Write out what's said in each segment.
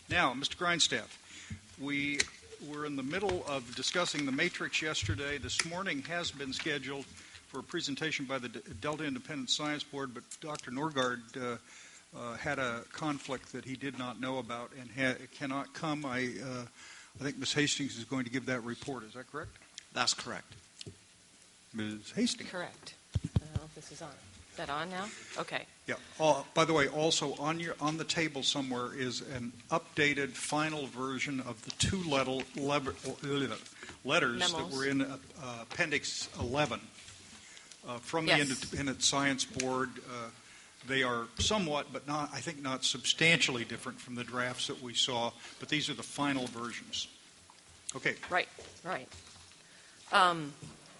Now, Mr. Grindstaff, we were in the middle of discussing the matrix yesterday. This morning has been scheduled for a presentation by the Delta Independent Science Board, but Dr. Norgard had a conflict that he did not know about and cannot come. I think Ms. Hastings is going to give that report. Is that correct? That's correct. Ms. Hastings. Correct. I don't know if this is on. Is that on now? Okay. Yeah. By the way, also on the table somewhere is an updated final version of the two letters Memos that were in Appendix 11 from the Independent Science Board. They are somewhat, but not, I think, not substantially different from the drafts that we saw. But these are the final versions. Okay. Right.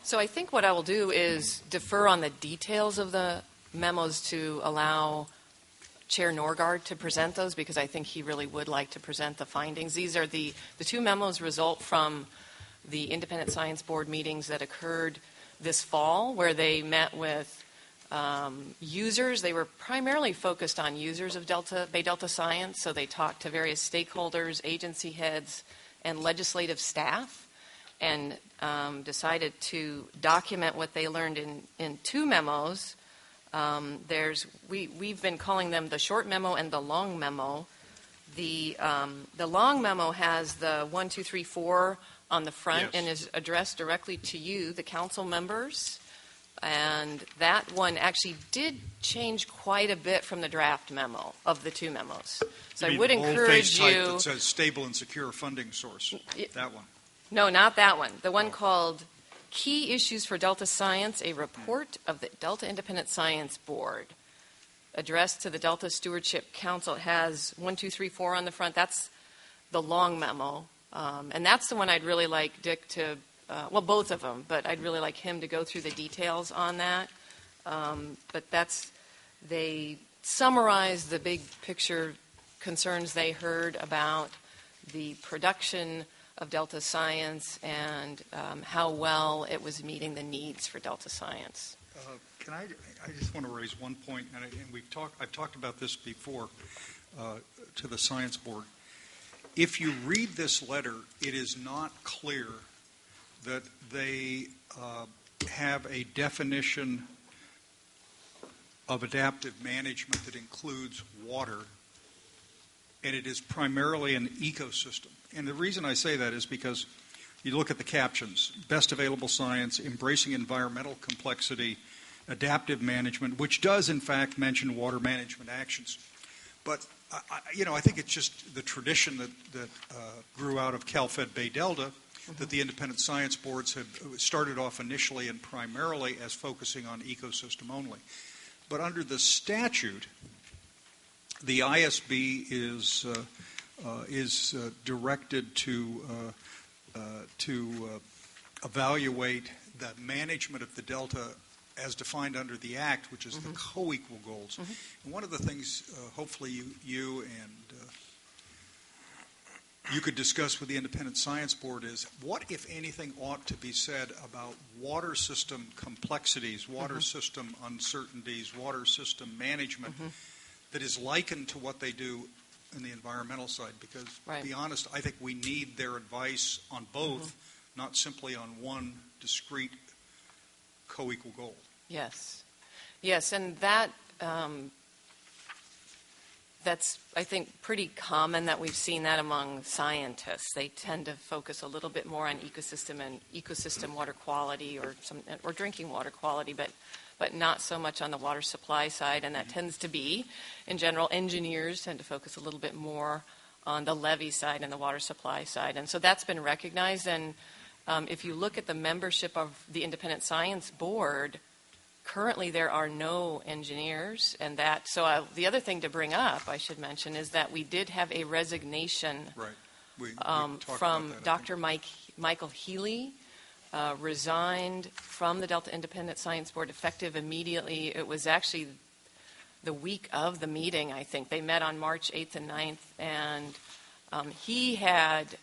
So I think what I will do is defer on the details of the memos to allow Chair Norgard to present those, because I think he really would like to present the findings. These are the two memos result from the Independent Science Board meetings that occurred this fall, where they met with users. They were primarily focused on users of Bay Delta Science, so they talked to various stakeholders, agency heads, and legislative staff, and decided to document what they learned in two memos. We've been calling them the short memo and the long memo. The long memo has the 1, 2, 3, 4 on the front and is addressed directly to you, the council members. And that one actually did change quite a bit from the draft memo of the two memos. So I would encourage you. That says stable and secure funding source. That one. No, not that one. The one called Key Issues for Delta Science, a report of the Delta Independent Science Board, addressed to the Delta Stewardship Council. It has 1, 2, 3, 4 on the front. That's the long memo. And that's the one I'd really like Dick to, both of them, but I'd really like him to go through the details on that. But they summarize the big picture concerns they heard about the production of Delta Science and how well it was meeting the needs for Delta Science. I just want to raise one point, and I've talked about this before to the Science Board. If you read this letter, it is not clear that they have a definition of adaptive management that includes water, and it is primarily an ecosystem. And the reason I say that is because you look at the captions: best available science, embracing environmental complexity, adaptive management, which does in fact mention water management actions. But I think it's just the tradition that grew out of Cal-Fed Bay Delta, that the independent science boards have started off initially and primarily as focusing on ecosystem only. But under the statute, the ISB is directed to evaluate the management of the Delta as defined under the Act, which is the co-equal goals. And one of the things, hopefully, you and you could discuss with the Independent Science Board is what, if anything, ought to be said about water system complexities, water system uncertainties, water system management that is likened to what they do in the environmental side. Because, to be honest, I think we need their advice on both, not simply on one discrete co-equal goal. Yes, and that's, I think, pretty common that we've seen that among scientists. They tend to focus a little bit more on ecosystem and ecosystem water quality or drinking water quality, but not so much on the water supply side. And that tends to be, in general, engineers tend to focus a little bit more on the levee side and the water supply side. And so that's been recognized. And if you look at the membership of the Independent Science Board, currently there are no engineers. And the other thing to bring up, I should mention, is that we did have a resignation from Dr. Michael Healy, resigned from the Delta Independent Science Board effective immediately. It was actually the week of the meeting, I think. They met on March 8th and 9th, and he had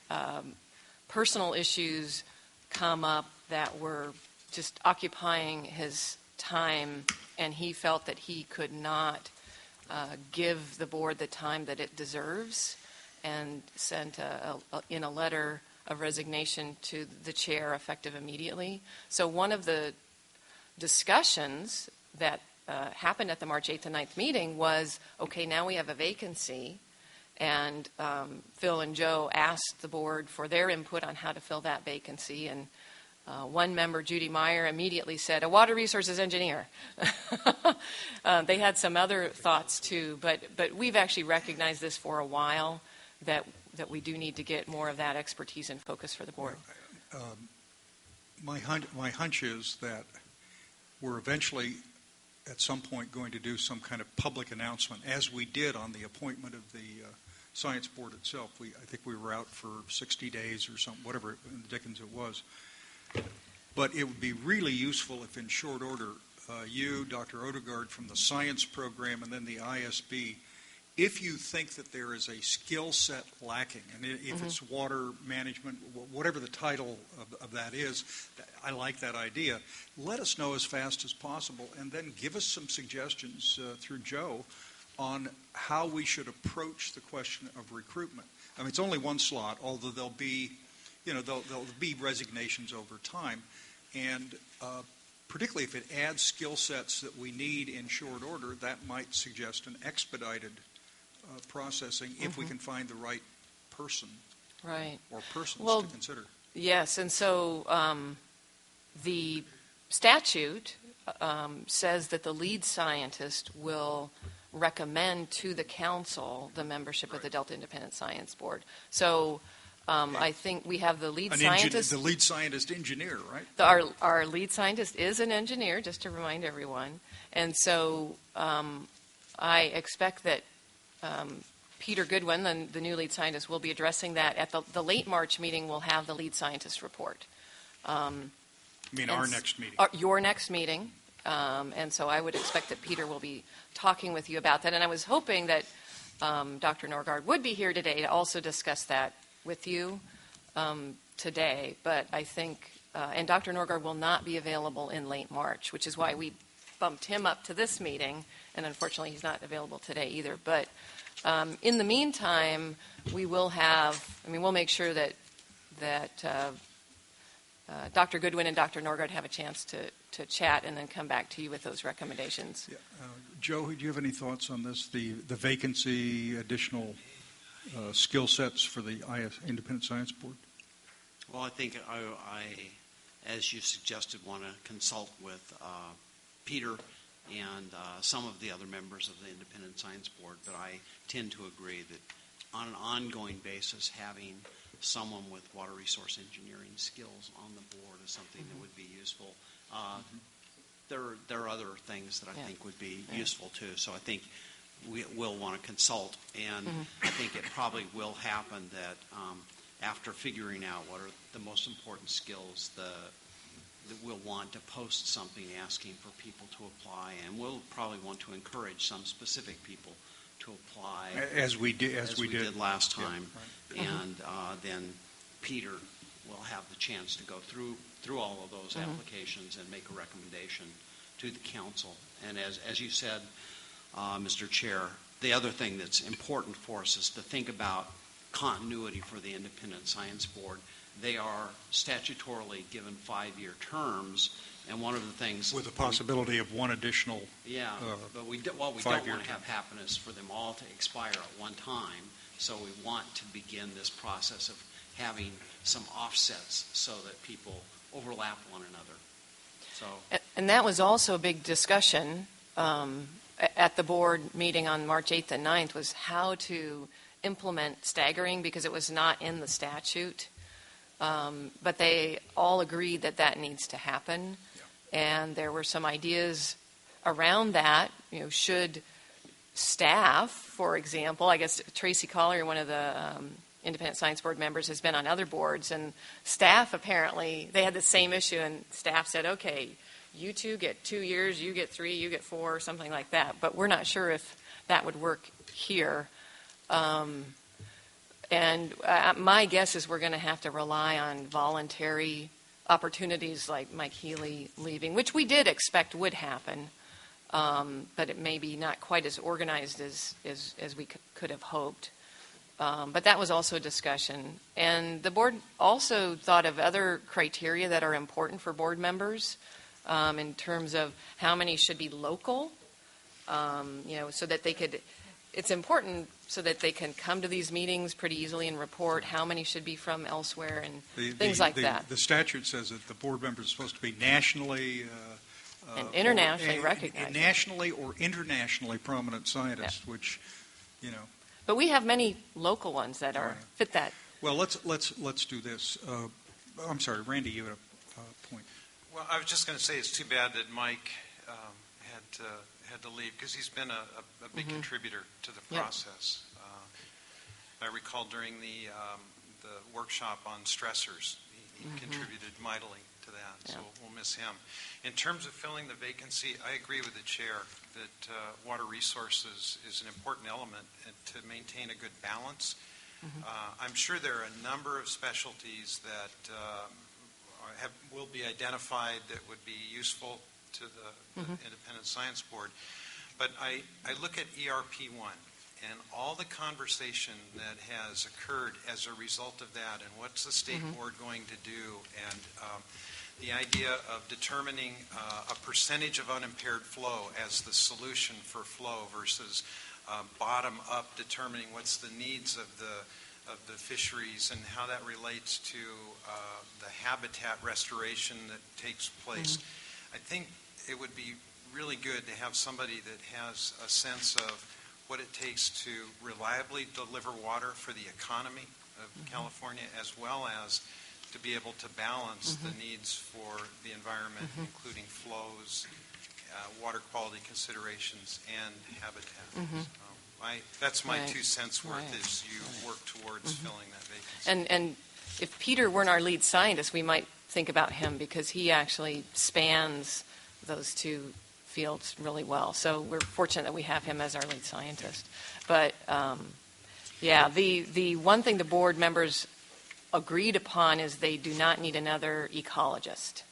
personal issues come up that were just occupying his time, and he felt that he could not give the board the time that it deserves. and sent in a letter of resignation to the chair effective immediately. So one of the discussions that happened at the March 8th and 9th meeting was, okay, now we have a vacancy, and Phil and Joe asked the board for their input on how to fill that vacancy, and one member, Judy Meyer, immediately said, a water resources engineer. They had some other thoughts too, but we've actually recognized this for a while, that we do need to get more of that expertise and focus for the board. My hunch is that we're eventually at some point going to do some kind of public announcement, as we did on the appointment of the science board itself. I think we were out for 60 days or something, whatever in the dickens it was. But it would be really useful if in short order, you, Dr. Odegaard from the science program, and then the ISB, if you think that there is a skill set lacking, and if it's water management, whatever the title of that is, I like that idea. Let us know as fast as possible, and then give us some suggestions through Joe on how we should approach the question of recruitment. I mean, it's only one slot, although there'll be resignations over time, and particularly if it adds skill sets that we need in short order, that might suggest an expedited processing if we can find the right person, right, or persons to consider. Yes, and so the statute says that the lead scientist will recommend to the council the membership of the Delta Independent Science Board. So I think we have the lead scientist. The lead scientist engineer, right? Our lead scientist is an engineer, just to remind everyone. And so I expect that Peter Goodwin, the new lead scientist, will be addressing that. At the late March meeting, we'll have the lead scientist report. You mean our next meeting? Your next meeting. And so I would expect that Peter will be talking with you about that. And I was hoping that Dr. Norgard would be here today to also discuss that with you today. But I think, and Dr. Norgard will not be available in late March, which is why we bumped him up to this meeting. And unfortunately, he's not available today either. But in the meantime, we'll make sure that Dr. Goodwin and Dr. Norgard have a chance to chat and then come back to you with those recommendations. Yeah. Joe, do you have any thoughts on this, the vacancy, additional skill sets for the Independent Science Board? Well, I think I, as you suggested, want to consult with Peter and some of the other members of the Independent Science Board, but I tend to agree that on an ongoing basis, having someone with water resource engineering skills on the board is something that would be useful. There are other things that I think would be useful too, so I think we'll want to consult, and I think it probably will happen that after figuring out what are the most important skills, that we'll want to post something asking for people to apply, and we'll probably want to encourage some specific people to apply, as we did last time. Yeah, right. And then Peter will have the chance to go through all of those applications and make a recommendation to the council. And as you said, Mr. Chair, the other thing that's important for us is to think about continuity for the Independent Science Board. They are statutorily given 5-year terms, and one of the things... With the possibility of one additional... but what we don't want to have happen is for them all to expire at one time, so we want to begin this process of having some offsets so that people overlap one another. So, and that was also a big discussion at the board meeting on March 8th and 9th, was how to implement staggering, because it was not in the statute. But they all agreed that needs to happen. Yeah. And there were some ideas around that. Should staff, for example, I guess Tracy Collier, one of the Independent Science Board members, has been on other boards, and staff apparently, they had the same issue, and staff said, okay, you two get 2 years, you get 3, you get 4, something like that. But we're not sure if that would work here. And my guess is we're going to have to rely on voluntary opportunities like Mike Healy leaving, which we did expect would happen, but it may be not quite as organized as we could have hoped. But that was also a discussion. And the board also thought of other criteria that are important for board members in terms of how many should be local, so that they could, it's important so that they can come to these meetings pretty easily and report how many should be from elsewhere and things like that. The statute says that the board member is supposed to be nationally and internationally recognized. Nationally or internationally prominent scientists, which, But we have many local ones that fit that. Well, let's do this. I'm sorry, Randy, you had a point. Well, I was just going to say it's too bad that Mike had to leave because he's been a big contributor to the process. I recall during the workshop on stressors, he contributed mightily to that, so we'll miss him. In terms of filling the vacancy, I agree with the chair that water resources is an important element to maintain a good balance. I'm sure there are a number of specialties that will be identified that would be useful to the Independent Science Board. But I look at ERP1 and all the conversation that has occurred as a result of that, and what's the state board going to do, and the idea of determining a percentage of unimpaired flow as the solution for flow versus bottom-up determining what's the needs of the fisheries and how that relates to the habitat restoration that takes place. I think it would be really good to have somebody that has a sense of what it takes to reliably deliver water for the economy of California, as well as to be able to balance the needs for the environment, including flows, water quality considerations, and habitat. That's my 2 cents worth as you work towards filling that vacancy. And if Peter weren't our lead scientist, we might think about him because he actually spans those two fields really well. So we're fortunate that we have him as our lead scientist. But the one thing the board members agreed upon is they do not need another ecologist.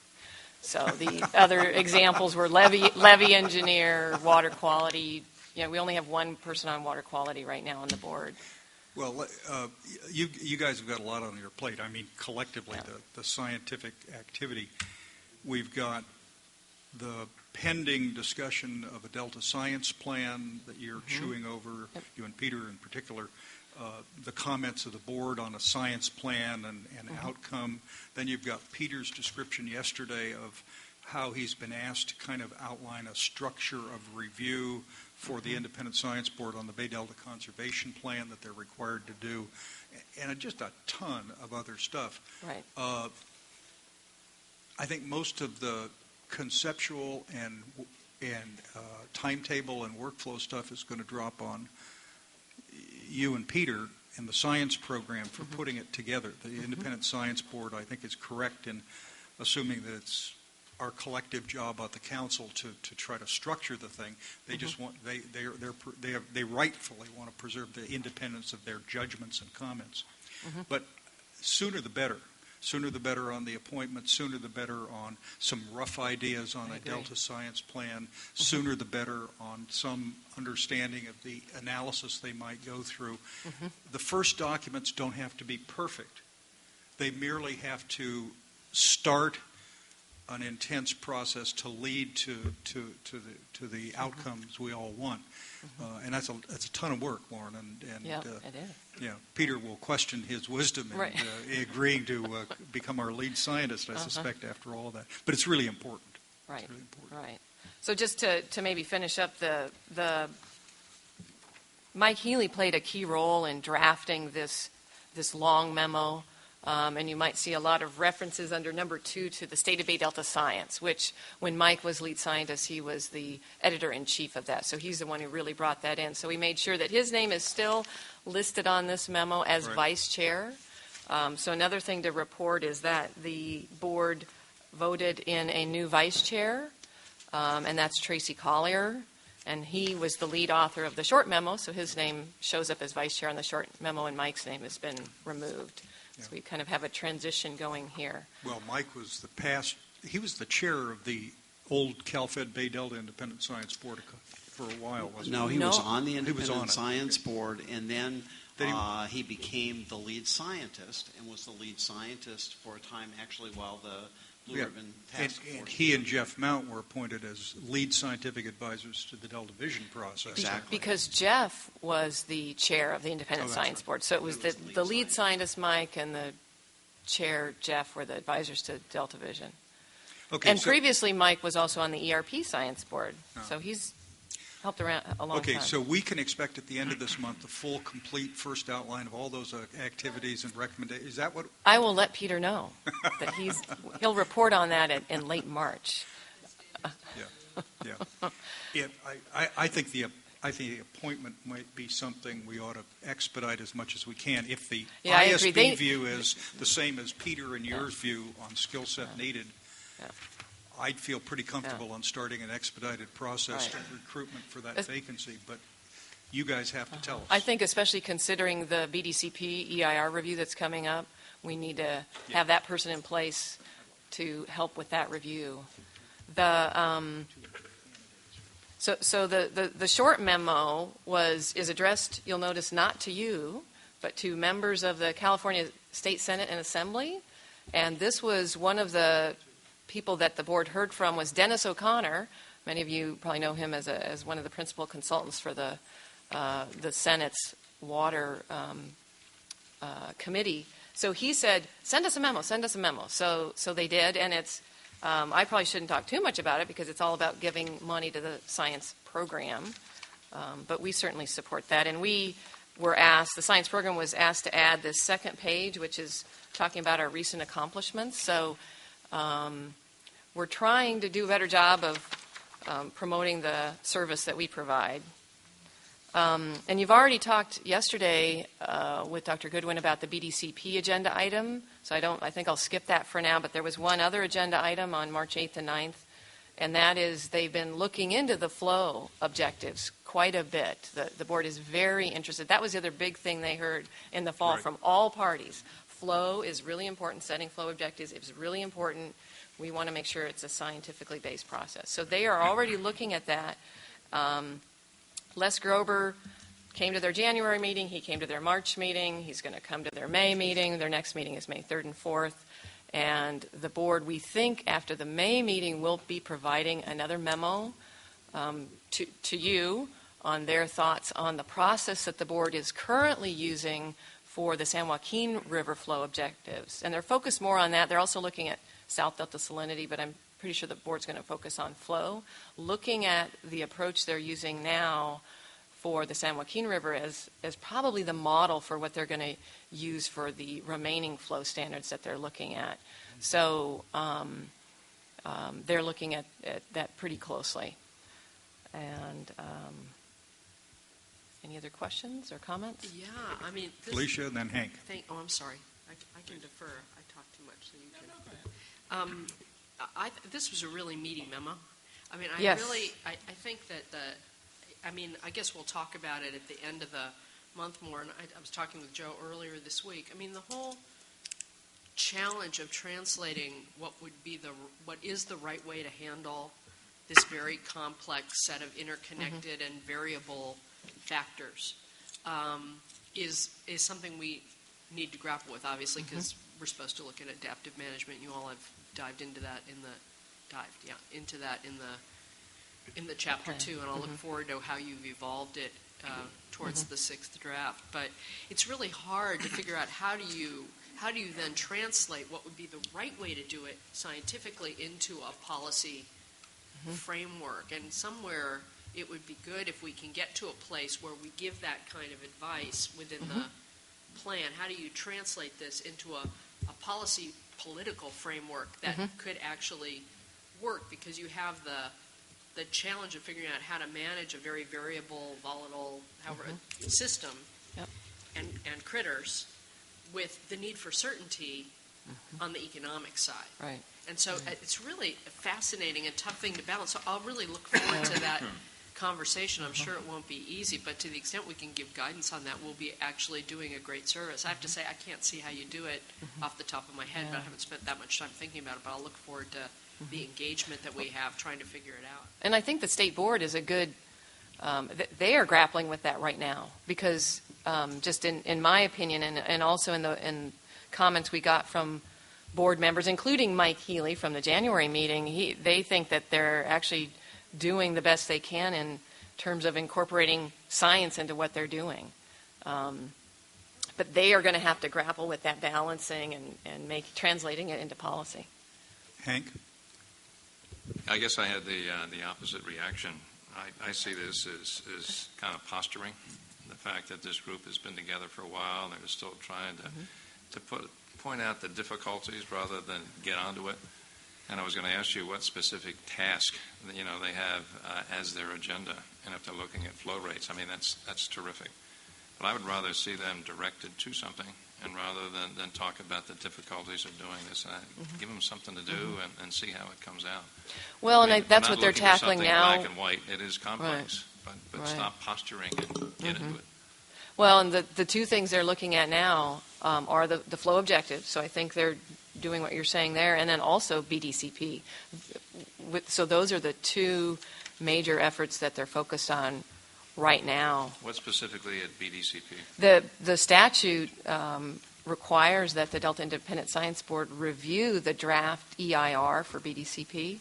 So the other examples were levee engineer, water quality. We only have one person on water quality right now on the board. Well, you guys have got a lot on your plate. I mean, collectively, the scientific activity. We've got the pending discussion of a Delta Science Plan that you're chewing over, you and Peter in particular, the comments of the board on a science plan and outcome. Then you've got Peter's description yesterday of how he's been asked to kind of outline a structure of review for the Independent Science Board on the Bay Delta Conservation Plan that they're required to do, and just a ton of other stuff. Right. I think most of the conceptual and timetable and workflow stuff is going to drop on you and Peter in the science program for putting it together. The Independent Science Board, I think, is correct in assuming that it's our collective job at the council to try to structure the thing. They just want they rightfully want to preserve the independence of their judgments and comments. But sooner the better. Sooner the better on the appointment, sooner the better on some rough ideas on a Delta Science Plan, sooner the better on some understanding of the analysis they might go through. The first documents don't have to be perfect. They merely have to start an intense process to lead to the outcomes we all want. And that's a ton of work, Lauren. And it is. Yeah, Peter will question his wisdom in agreeing to become our lead scientist, I suspect, after all of that. But it's really important. Right. It's really important. Right. So just to maybe finish up, the Mike Healy played a key role in drafting this long memo. And you might see a lot of references under number 2 to the State of Bay Delta Science, which when Mike was lead scientist, he was the editor-in-chief of that. So he's the one who really brought that in. So we made sure that his name is still listed on this memo as vice chair. So another thing to report is that the board voted in a new vice chair, and that's Tracy Collier. And he was the lead author of the short memo, so his name shows up as vice chair on the short memo, and Mike's name has been removed. So we kind of have a transition going here. Well, Mike was he was the chair of the old Cal-Fed Bay Delta Independent Science Board for a while, wasn't he? No, he was on the Independent Science Board, and then He became the lead scientist and was the lead scientist for a time, actually, while the Blue Ribbon Task Force. And he and Jeff Mount were appointed as lead scientific advisors to the Delta Vision process. Exactly. Because Jeff was the chair of the Independent Science right. Board. So it was the lead scientist, Mike, and the chair, Jeff, were the advisors to Delta Vision. Okay, And so, previously, Mike was also on the ERP Science Board. Oh. So he's helped around a long okay, time. so we can expect at the end of this month the full, complete first outline of all those activities and recommendations. Is that what? I will let Peter know that he'll report on that in late March. Yeah. I think the appointment might be something we ought to expedite as much as we can. If the I ISB agree. view is the same as Peter and yours view on skill set needed, I'd feel pretty comfortable on starting an expedited process of recruitment for that vacancy. But you guys have to tell us. I think especially considering the BDCP EIR review that's coming up, we need to have that person in place to help with that review. The short memo is addressed, you'll notice, not to you, but to members of the California State Senate and Assembly. And this was one of the people that the board heard from was Dennis O'Connor. Many of you probably know him as one of the principal consultants for the Senate's water committee. So he said, send us a memo. So they did, and it's I probably shouldn't talk too much about it because it's all about giving money to the science program, but we certainly support that. And we were asked, the science program was asked to add this second page, which is talking about our recent accomplishments. So we're trying to do a better job of promoting the service that we provide. And you've already talked yesterday with Dr. Goodwin about the BDCP agenda item, so I think I'll skip that for now, but there was one other agenda item on March 8th and 9th, and that is they've been looking into the flow objectives quite a bit. The board is very interested. That was the other big thing they heard in the fall from all parties. Flow is really important. Setting flow objectives is really important. We want to make sure it's a scientifically based process. So they are already looking at that. Les Grober came to their January meeting. He came to their March meeting. He's going to come to their May meeting. Their next meeting is May 3rd and 4th. And the board, we think, after the May meeting, will be providing another memo to you on their thoughts on the process that the board is currently using for the San Joaquin River flow objectives. And they're focused more on that. They're also looking at South Delta salinity, but I'm pretty sure the board's going to focus on flow. Looking at the approach they're using now for the San Joaquin River as probably the model for what they're going to use for the remaining flow standards that they're looking at. So they're looking at that pretty closely. And any other questions or comments? Yeah, I mean... Felicia and then Hank. I'm sorry. I can defer. I talk too much, so you can... this was a really meaty memo. I mean, I think that I guess we'll talk about it at the end of the month more. And I was talking with Joe earlier this week. I mean, the whole challenge of translating what is the right way to handle this very complex set of interconnected and variable factors is something we need to grapple with, obviously, because we're supposed to look at adaptive management. You all have dived into that in the chapter 2, and I'll look forward to how you've evolved it towards the 6th draft. But it's really hard to figure out how do you then translate what would be the right way to do it scientifically into a policy framework. And somewhere it would be good if we can get to a place where we give that kind of advice within the plan. How do you translate this into a policy political framework that could actually work? Because you have the challenge of figuring out how to manage a very variable, volatile, system and critters with the need for certainty on the economic side. Right. And so it's really a fascinating and tough thing to balance. So I'll really look forward to that conversation. I'm sure it won't be easy, but to the extent we can give guidance on that, we'll be actually doing a great service. I have to say, I can't see how you do it off the top of my head, but I haven't spent that much time thinking about it, but I'll look forward to the engagement that we have trying to figure it out. And I think the state board is a good, they are grappling with that right now because just in my opinion, and also in comments we got from board members, including Mike Healy from the January meeting, they think that they're actually doing the best they can in terms of incorporating science into what they're doing. But they are going to have to grapple with that balancing and translating it into policy. Hank? I guess I had the opposite reaction. I see this as kind of posturing. The fact that this group has been together for a while and they're still trying to point out the difficulties rather than get onto it. And I was going to ask you what specific task they have as their agenda, and if they're looking at flow rates. I mean, that's terrific. But I would rather see them directed to something, and rather than talk about the difficulties of doing this, give them something to do and see how it comes out. Well, I mean, and that's not what they're looking for tackling something now. Black and white. It is complex, but Right. stop posturing and get into it. Well, and the two things they're looking at now are the flow objectives. So I think they're doing what you're saying there, and then also BDCP. So those are the two major efforts that they're focused on right now. What specifically at BDCP? The statute requires that the Delta Independent Science Board review the draft EIR for BDCP,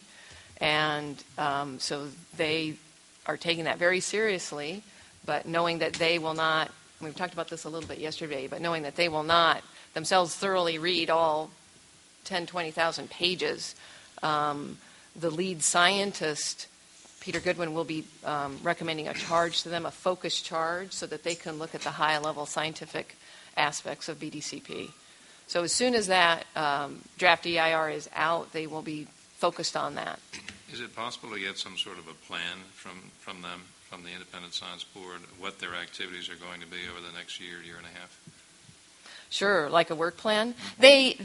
and so they are taking that very seriously, but knowing that they will not, we talked about this a little bit yesterday, but knowing that they will not themselves thoroughly read all 10, 20,000 pages, the lead scientist, Peter Goodwin, will be recommending a charge to them, a focus charge, so that they can look at the high-level scientific aspects of BDCP. So as soon as that draft EIR is out, they will be focused on that. Is it possible to get some sort of a plan from them, from the Independent Science Board, what their activities are going to be over the next year and a half? Sure, like a work plan. They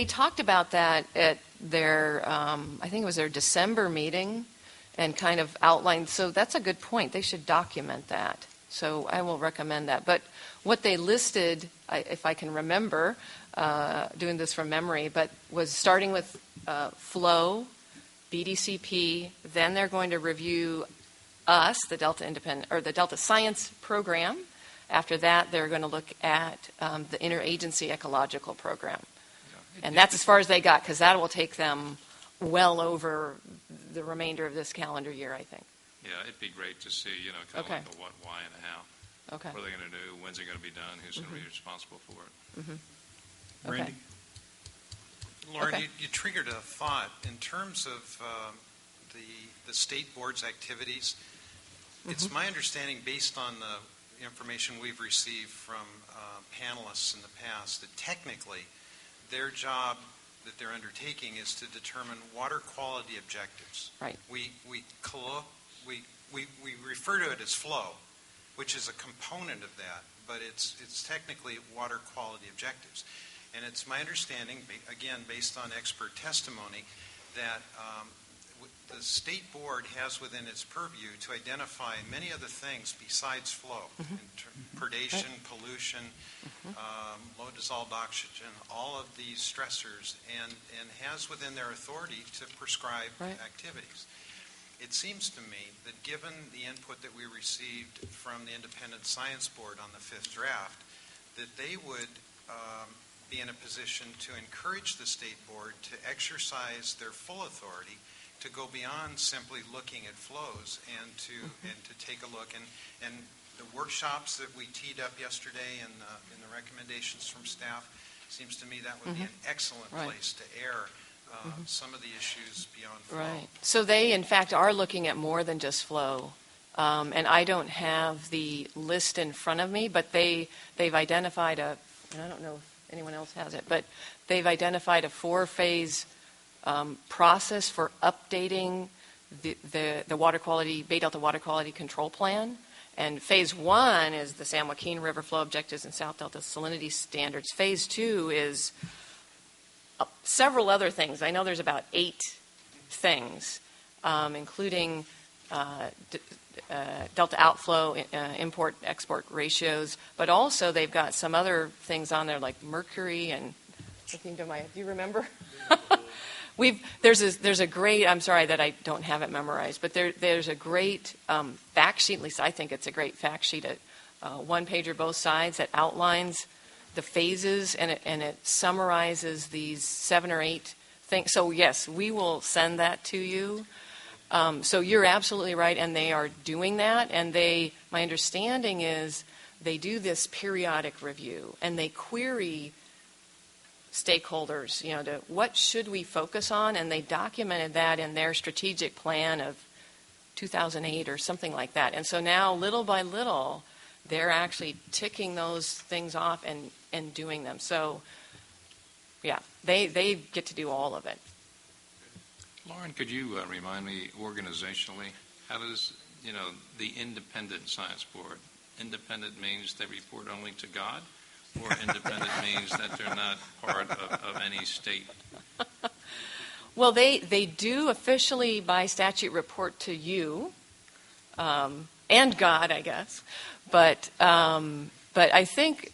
talked about that at their, I think it was their December meeting, and kind of outlined. So that's a good point. They should document that. So I will recommend that. But what they listed, if I can remember, doing this from memory, but was starting with flow, BDCP. Then they're going to review us, the Delta Independent or the Delta Science Program. After that, they're going to look at the interagency ecological program. Yeah. And that's as far as they got, because that will take them well over the remainder of this calendar year, I think. Yeah, it'd be great to see, kind Okay. of like a what, why, and a how. Okay. What are they going to do? When's it going to be done? Who's going to be responsible for it? Okay. Randy? Lauren, Okay. you triggered a thought in terms of the state board's activities. It's my understanding, based on the information we've received from panelists in the past, that technically their job that they're undertaking is to determine water quality objectives. Right. We refer to it as flow, which is a component of that, but it's technically water quality objectives. And it's my understanding, again, based on expert testimony, that the state board has within its purview to identify many other things besides flow, predation, pollution, low dissolved oxygen, all of these stressors, and has within their authority to prescribe activities. It seems to me that given the input that we received from the Independent Science Board on the fifth draft, that they would be in a position to encourage the state board to exercise their full authority to go beyond simply looking at flows and to take a look. And the workshops that we teed up yesterday and the recommendations from staff, seems to me that would be an excellent place to air some of the issues beyond flow. Right. So they, in fact, are looking at more than just flow. And I don't have the list in front of me, but they've identified and I don't know if anyone else has it, but they've identified a 4-phase process for updating the water quality, Bay Delta Water Quality Control Plan. And phase 1 is the San Joaquin River flow objectives and South Delta salinity standards. Phase 2 is several other things. I know there's about 8 things, including Delta outflow, import-export ratios, but also they've got some other things on there like mercury and looking to do you remember? There's a great, I'm sorry that I don't have it memorized, but there's a great fact sheet, at least I think it's a great fact sheet one-pager both sides that outlines the phases, and it summarizes these 7 or 8 things. So yes, we will send that to you. So you're absolutely right, and they are doing that. And my understanding is they do this periodic review, and they query stakeholders, to what should we focus on, and they documented that in their strategic plan of 2008 or something like that. And so now, little by little, they're actually ticking those things off and doing them. So, yeah, they get to do all of it. Lauren, could you remind me organizationally, how does, the Independent Science Board, independent means they report only to God, or independent means that they're not part of any state? Well, they do officially by statute report to you, and God, I guess. But I think,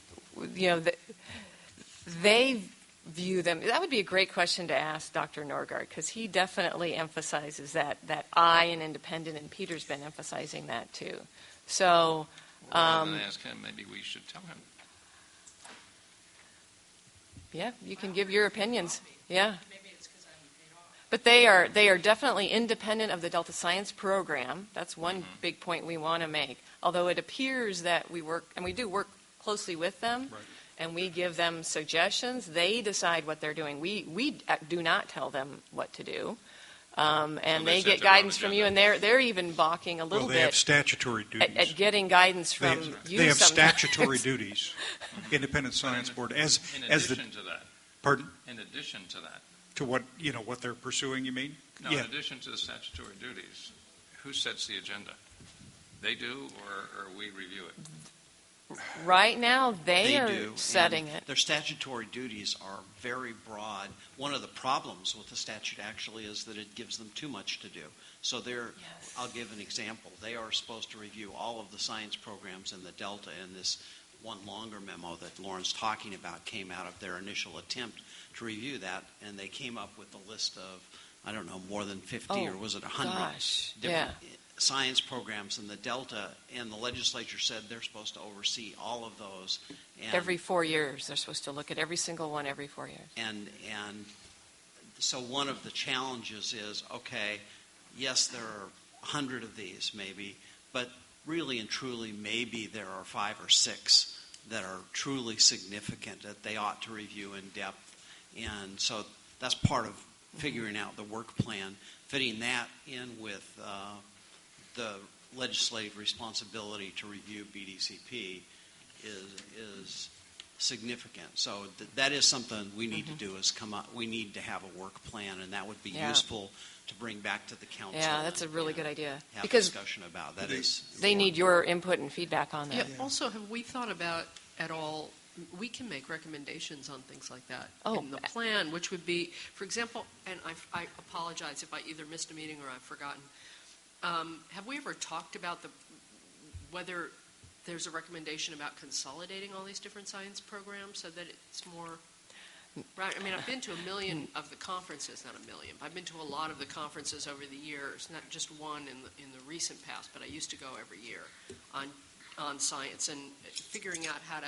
they view them. That would be a great question to ask Dr. Norgaard, because he definitely emphasizes that I and independent, and Peter's been emphasizing that too. So, rather than ask him, maybe we should tell him. Yeah, you can give your opinions. Yeah. Maybe it's because I haven't paid off. But they are definitely independent of the Delta Science program. That's one big point we want to make. Although it appears that we work, and we do work closely with them, Right. and we give them suggestions. They decide what they're doing. We do not tell them what to do. And So they set get their own guidance from you, and agenda. they're even balking a little Well, they have bit statutory duties. at getting guidance They from have, you they have sometimes. statutory duties. Independent Science Board, In as the addition to that, pardon, in addition to that, to what what they're pursuing. You mean? no, Yeah. in addition to the statutory duties, who sets the agenda? They do, or we review it? Right now, they are do, setting and it. Their statutory duties are very broad. One of the problems with the statute actually is that it gives them too much to do. So Yes. I'll give an example. They are supposed to review all of the science programs in the Delta, and this one longer memo that Lauren's talking about came out of their initial attempt to review that, and they came up with a list of, I don't know, more than 50 or was it 100 Gosh, different science programs in the Delta, and the legislature said they're supposed to oversee all of those. And Every 4 years, they're supposed to look at every single one every 4 years. And so one of the challenges is, okay, yes, there are 100 of these maybe, but really and truly maybe there are 5 or 6 that are truly significant that they ought to review in depth. And so that's part of figuring out the work plan, fitting that in with the legislative responsibility to review BDCP is significant. So that is something we need to do, is come up. We need to have a work plan, and that would be useful to bring back to the council. Yeah, that's a and- really and good idea. Have Because discussion about that. Is they need your input and feedback on that. Yeah, also, have we thought about at all, we can make recommendations on things like that Oh. in the plan, which would be, for example, and I apologize if I either missed a meeting or I've forgotten, have we ever talked about whether there's a recommendation about consolidating all these different science programs so that it's more, right? I mean, I've been to a million of the conferences, not a million, but I've been to a lot of the conferences over the years, not just one in the recent past, but I used to go every year on science, and figuring out how to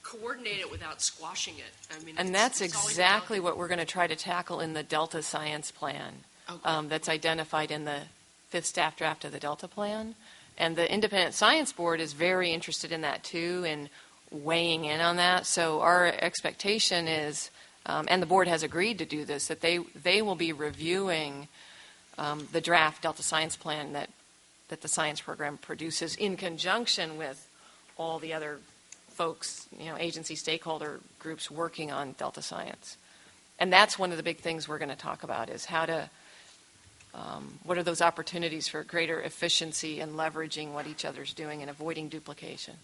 coordinate it without squashing it. I mean, And that's exactly what we're going to try to tackle in the Delta Science Plan. That's identified in the 5th staff draft of the Delta Plan. And the Independent Science Board is very interested in that too, and weighing in on that. So our expectation is, and the board has agreed to do this, that they will be reviewing the draft Delta Science Plan that the science program produces in conjunction with all the other folks, agency stakeholder groups working on Delta Science. And that's one of the big things we're going to talk about, is how to what are those opportunities for greater efficiency and leveraging what each other's doing and avoiding duplication?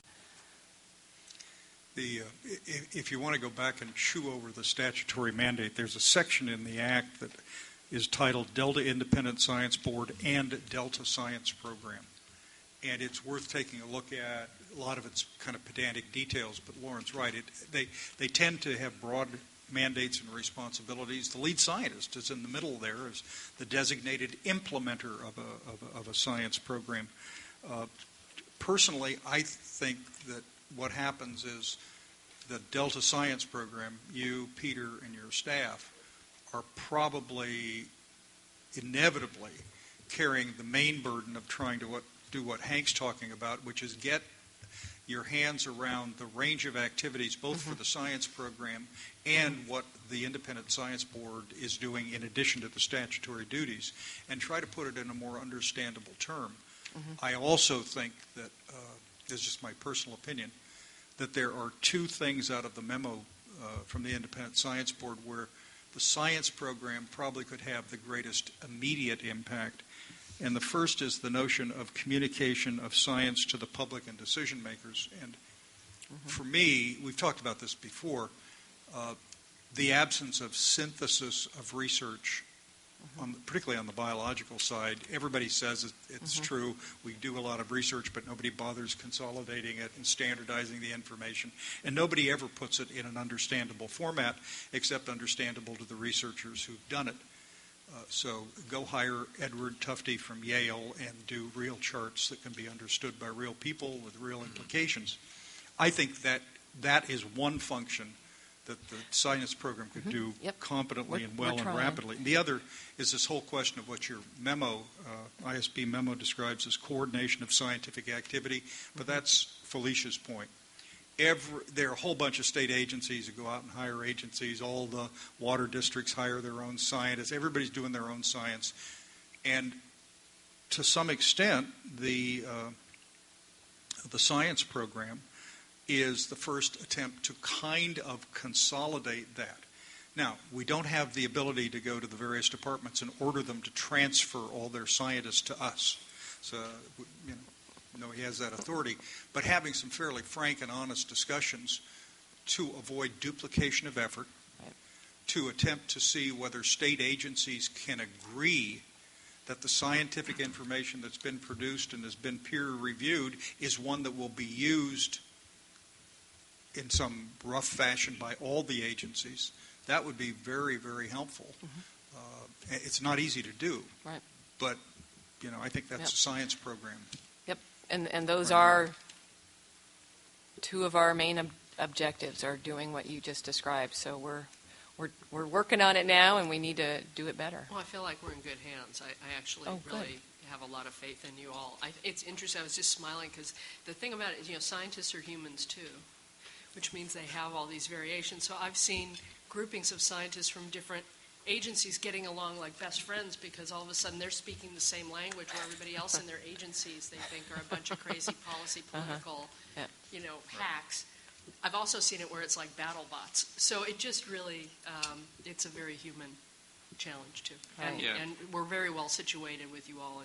If you want to go back and chew over the statutory mandate, there's a section in the Act that is titled Delta Independent Science Board and Delta Science Program. And it's worth taking a look at. A lot of it's kind of pedantic details, but Lauren's right. They tend to have broad mandates and responsibilities. The lead scientist is in the middle there as the designated implementer of a science program. personally, I think that what happens is the Delta Science program, you, Peter, and your staff are probably inevitably carrying the main burden of trying to do what Hank's talking about, which is get your hands around the range of activities, both for the science program and what the Independent Science Board is doing in addition to the statutory duties, and try to put it in a more understandable term. I also think that, this is just my personal opinion, that there are two things out of the memo from the Independent Science Board where the science program probably could have the greatest immediate impact. And the first is the notion of communication of science to the public and decision makers. And for me, we've talked about this before, the absence of synthesis of research, particularly on the biological side. Everybody says it's true. We do a lot of research, but nobody bothers consolidating it and standardizing the information. And nobody ever puts it in an understandable format, except understandable to the researchers who've done it. So go hire Edward Tufte from Yale and do real charts that can be understood by real people with real implications. I think that is one function that the science program could do competently and well and rapidly. And the other is this whole question of what your memo, ISB memo, describes as coordination of scientific activity, but that's Felicia's point. There are a whole bunch of state agencies that go out and hire agencies. All the water districts hire their own scientists. Everybody's doing their own science. And to some extent, the science program is the first attempt to kind of consolidate that. Now, we don't have the ability to go to the various departments and order them to transfer all their scientists to us. So, he has that authority. But having some fairly frank and honest discussions to avoid duplication of effort, to attempt to see whether state agencies can agree that the scientific information that's been produced and has been peer-reviewed is one that will be used in some rough fashion by all the agencies. That would be very, very helpful. It's not easy to do, but I think that's a science program. And those are two of our main objectives, are doing what you just described. So we're working on it now, and we need to do it better. Well, I feel like we're in good hands. I actually really have a lot of faith in you all. It's interesting. I was just smiling because the thing about it is, scientists are humans too, which means they have all these variations. So I've seen groupings of scientists from different agencies getting along like best friends because all of a sudden they're speaking the same language where everybody else in their agencies they think are a bunch of crazy policy political hacks. I've also seen it where it's like battle bots. So it just really, it's a very human challenge too. And we're very well situated with you all.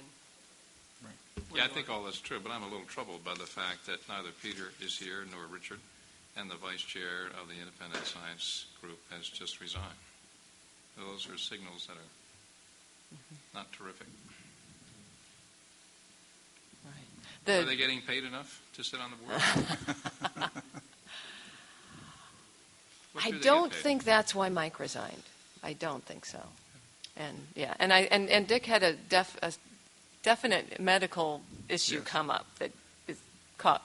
I think all that's true, but I'm a little troubled by the fact that neither Peter is here nor Richard, and the vice chair of the Independent Science Group has just resigned. Those are signals that are not terrific. Are they getting paid enough to sit on the board? I don't think that's why Mike resigned. I don't think so. And Dick had a definite medical issue come up that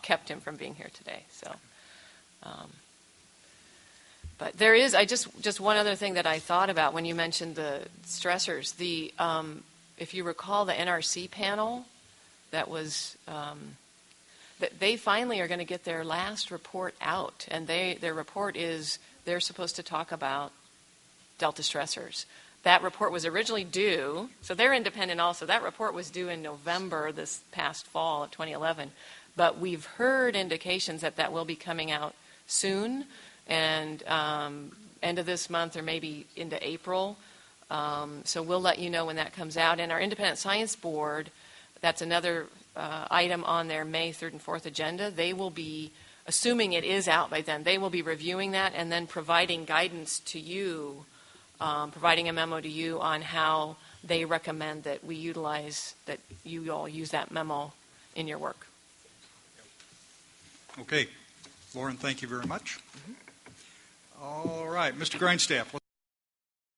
kept him from being here today. So. But there is, just one other thing that I thought about when you mentioned the stressors. If you recall the NRC panel, that was, that they finally are going to get their last report out, and their report is they're supposed to talk about delta stressors. That report was originally due, so they're independent also. That report was due in November this past fall of 2011, but we've heard indications that will be coming out soon, and end of this month or maybe into April. So we'll let you know when that comes out. And our Independent Science Board, that's another item on their May 3rd and 4th agenda. They will be, assuming it is out by then, they will be reviewing that and then providing guidance to you, providing a memo to you on how they recommend that we utilize, that you all use that memo in your work. Okay. Lauren, thank you very much. All right, Mr. Grindstaff.